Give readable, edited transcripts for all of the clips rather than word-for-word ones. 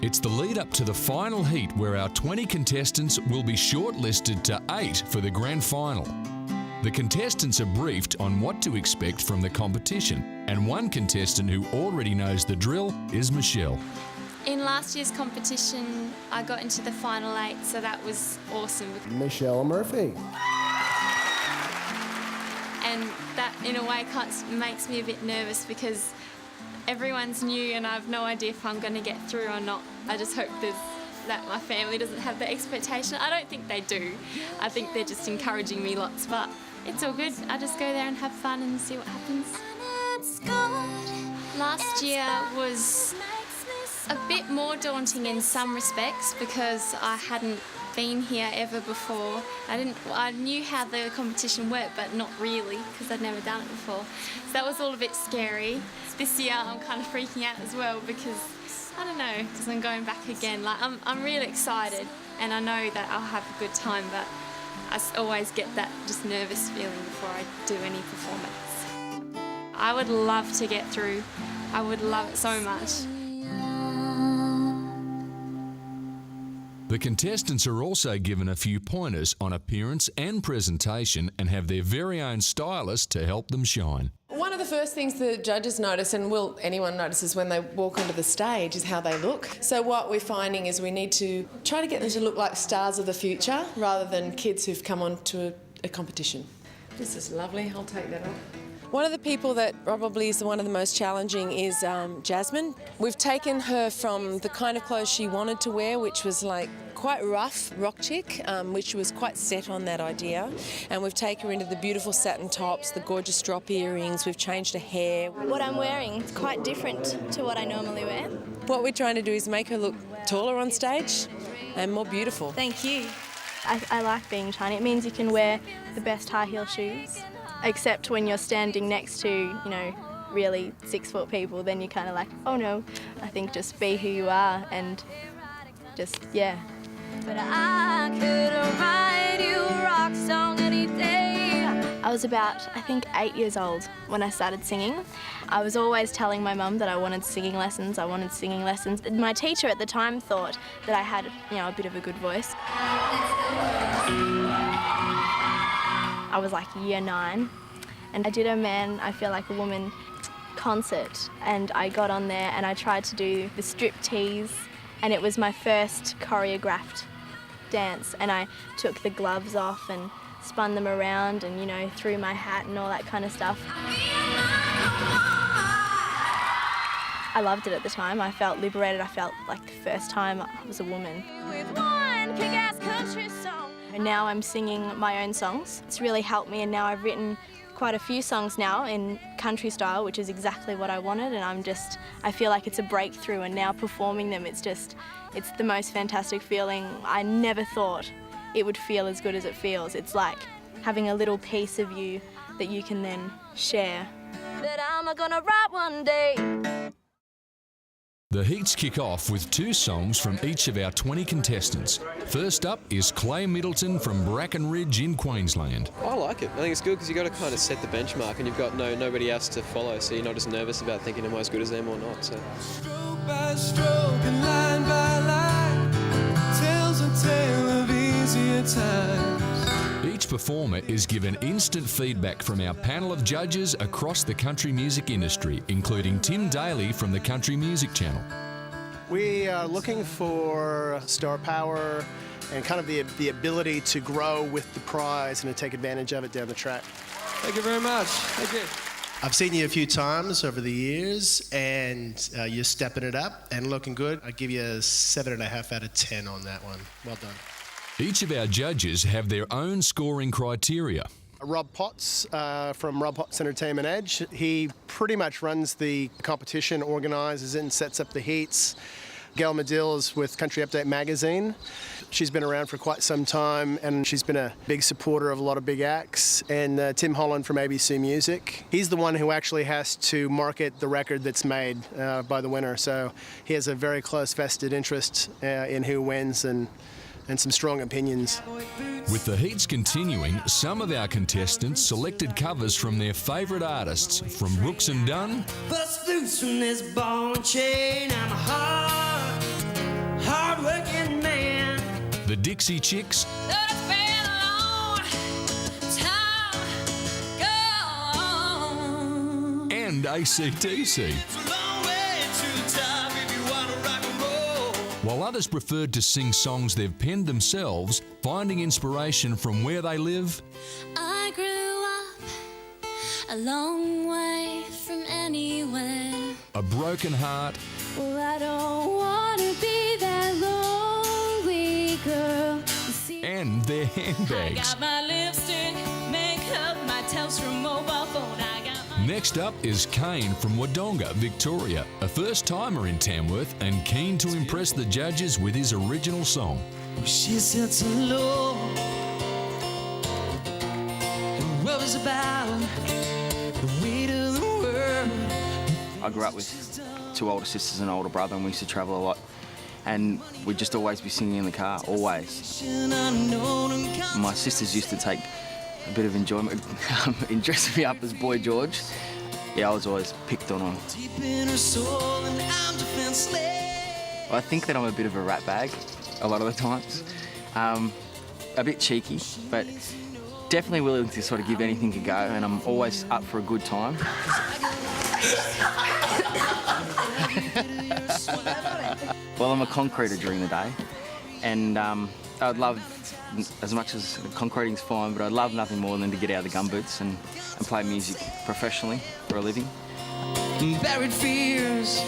It's the lead up to the final heat where our 20 contestants will be shortlisted to 8 for the grand final. The contestants are briefed on what to expect from the competition, and one contestant who already knows the drill is Michelle. In last year's competition, I got into the final 8, so that was awesome. Michelle Murphy. And that, in a way, makes me a bit nervous because everyone's new and I have no idea if I'm going to get through or not. I just hope that my family doesn't have the expectation. I don't think they do. I think they're just encouraging me lots, but it's all good. I just go there and have fun and see what happens. Last year was a bit more daunting in some respects because I hadn't been here ever before. I knew how the competition worked, but not really because I'd never done it before. So that was all a bit scary. This year I'm kind of freaking out as well because, I don't know, because I'm going back again. Like, I'm really excited and I know that I'll have a good time, but I always get that just nervous feeling before I do any performance. I would love to get through. I would love it so much. The contestants are also given a few pointers on appearance and presentation and have their very own stylist to help them shine. One of the first things the judges notice, and anyone notices when they walk onto the stage, is how they look. So what we're finding is we need to try to get them to look like stars of the future rather than kids who've come on to a competition. This is lovely, I'll take that off. One of the people that probably is one of the most challenging is Jasmine. We've taken her from the kind of clothes she wanted to wear, which was like quite rough, rock chick, which was quite set on that idea. And we've taken her into the beautiful satin tops, the gorgeous drop earrings, we've changed her hair. What I'm wearing is quite different to what I normally wear. What we're trying to do is make her look taller on stage and more beautiful. Thank you. I like being tiny. It means you can wear the best high heel shoes. Except when you're standing next to, you know, really 6-foot people, then you're kind of like, oh no. I think just be who you are and just, yeah. But I could write you a rock song any day. I was about, I think, 8 years old when I started singing. I was always telling my mum that I wanted singing lessons, My teacher at the time thought that I had, you know, a bit of a good voice. I was like year 9 and I did a Man, I Feel Like a Woman concert and I got on there and I tried to do the striptease and it was my first choreographed dance and I took the gloves off and spun them around and, you know, threw my hat and all that kind of stuff. I loved it at the time. I felt liberated. I felt like the first time I was a woman. With one kick-ass country song. And now I'm singing my own songs. It's really helped me and now I've written quite a few songs now in country style, which is exactly what I wanted, and I feel like it's a breakthrough and now performing them, it's the most fantastic feeling. I never thought it would feel as good as it feels. It's like having a little piece of you that you can then share. That I'm gonna write one day. The heats kick off with 2 songs from each of our 20 contestants. First up is CLAYE Middleton from Bracken Ridge in Queensland. I like it. I think it's good because you've got to kind of set the benchmark and you've got nobody else to follow, so you're not just nervous about thinking am I as good as them or not. So. Stroke by stroke and line by line, tells a tale of easier times. Each performer is given instant feedback from our panel of judges across the country music industry, including Tim Daly from the Country Music Channel. We are looking for star power and kind of the ability to grow with the prize and to take advantage of it down the track. Thank you very much. Thank you. I've seen you a few times over the years and you're stepping it up and looking good. I'll give you a 7.5 out of 10 on that one. Well done. Each of our judges have their own scoring criteria. Rob Potts from Rob Potts Entertainment Edge. He pretty much runs the competition, organises it and sets up the heats. Gail MADILL is with Country Update magazine. She's been around for quite some time and she's been a big supporter of a lot of big acts. And Tim Holland from ABC Music. He's the one who actually has to market the record that's made by the winner. So he has a very close vested interest in who wins and some strong opinions. With the heats continuing, some of our contestants selected covers from their favourite artists, from Brooks and Dunn Bust loose from this ball and chain, I'm a heart The Dixie Chicks, and AC/DC. While others preferred to sing songs they've penned themselves, finding inspiration from where they live, I grew up a long way from anywhere. a broken heart, Well, I don't want to be that lonely girl. You see, and their I handbags. got my lipstick, makeup, my Telstra mobile phone. I got my Next up is KANE from Wodonga, Victoria, a first-timer in Tamworth and keen to impress the judges with his original song. She sits alone and worries about the weight of the world. I grew up with two older sisters and an older brother, and we used to travel a lot. And we'd just always be singing in the car, always. My sisters used to take a bit of enjoyment in dressing me up as Boy George. Yeah, I was always picked on. Deep in her soul, and I'm defenseless. I think that I'm a bit of a rat bag a lot of the times. A bit cheeky, but definitely willing to sort of give anything a go, and I'm always up for a good time. Well, I'm a concreter during the day, and I'd love, as much as concreting's fine, but I'd love nothing more than to get out of the gumboots and play music professionally for a living. Buried fears,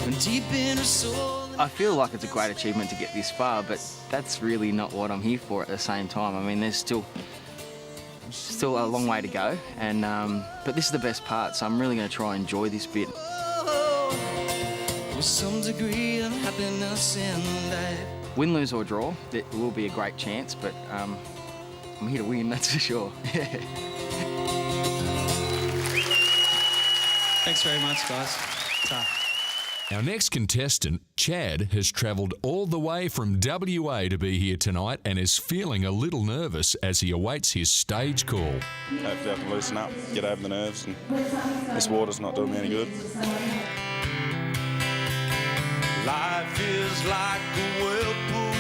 and deep in her soul. I feel like it's a great achievement to get this far, but that's really not what I'm here for at the same time. I mean, there's still a long way to go, and but this is the best part, so I'm really going to try and enjoy this bit. With some degree of happiness in life. Win, lose or draw, it will be a great chance, but I'm here to win, that's for sure. Thanks very much, guys. Ta. Our next contestant, Chad, has travelled all the way from WA to be here tonight and is feeling a little nervous as he awaits his stage call. Hopefully I can loosen up, get over the nerves, and this water's not doing me any good. Life is like a whirlpool,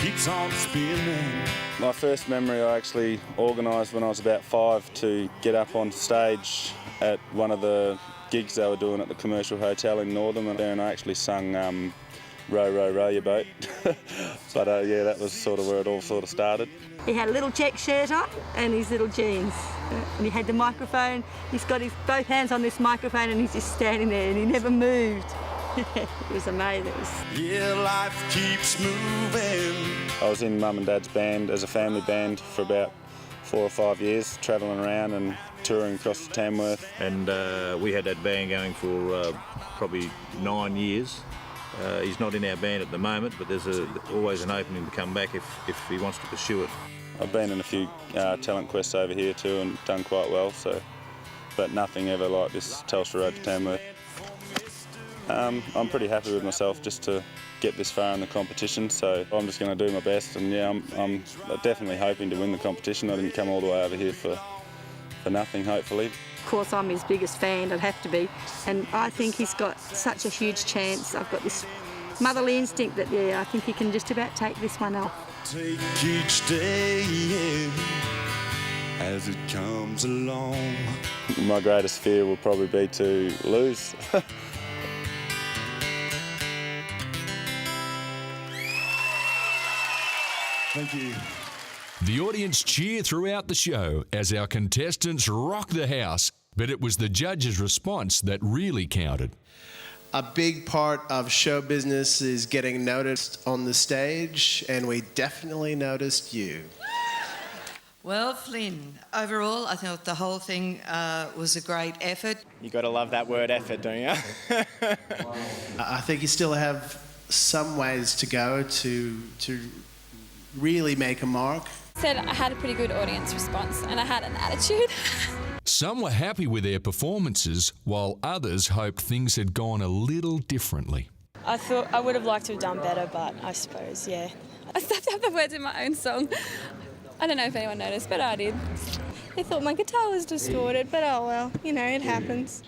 keeps on spinning. My first memory I actually organised when I was about 5 to get up on stage at one of the gigs they were doing at the commercial hotel in Northam, and I actually sung Row, Row, Row Your Boat. But yeah, that was sort of where it all sort of started. He had a little check shirt on and his little jeans. And he had the microphone. He's got his both hands on this microphone and he's just standing there and he never moved. It was amazing. Yeah, life keeps moving. I was in Mum and Dad's band as a family band for about 4 or 5 years, travelling around and touring across Tamworth. And we had that band going for probably 9 years. He's not in our band at the moment, but there's always an opening to come back if he wants to pursue it. I've been in a few talent quests over here too and done quite well, but nothing ever like this Telstra Road to Tamworth. I'm pretty happy with myself just to get this far in the competition, so I'm just going to do my best, and yeah, I'm definitely hoping to win the competition. I didn't come all the way over here for nothing, hopefully. Of course, I'm his biggest fan, I'd have to be. And I think he's got such a huge chance. I've got this motherly instinct that, yeah, I think he can just about take this one off. Take each day as it comes along. My greatest fear will probably be to lose. Thank you. The audience cheer throughout the show as our contestants rock the house, but it was the judges' response that really counted. A big part of show business is getting noticed on the stage, and we definitely noticed you. Well, Flynn, overall, I thought the whole thing was a great effort. You got to love that word effort, don't you? I think you still have some ways to go to really make a mark. Said I had a pretty good audience response and I had an attitude. Some were happy with their performances, while others hoped things had gone a little differently. I thought I would have liked to have done better, but I suppose, yeah. I stepped up the words in my own song. I don't know if anyone noticed, but I did. They thought my guitar was distorted, but oh well, you know, it happens.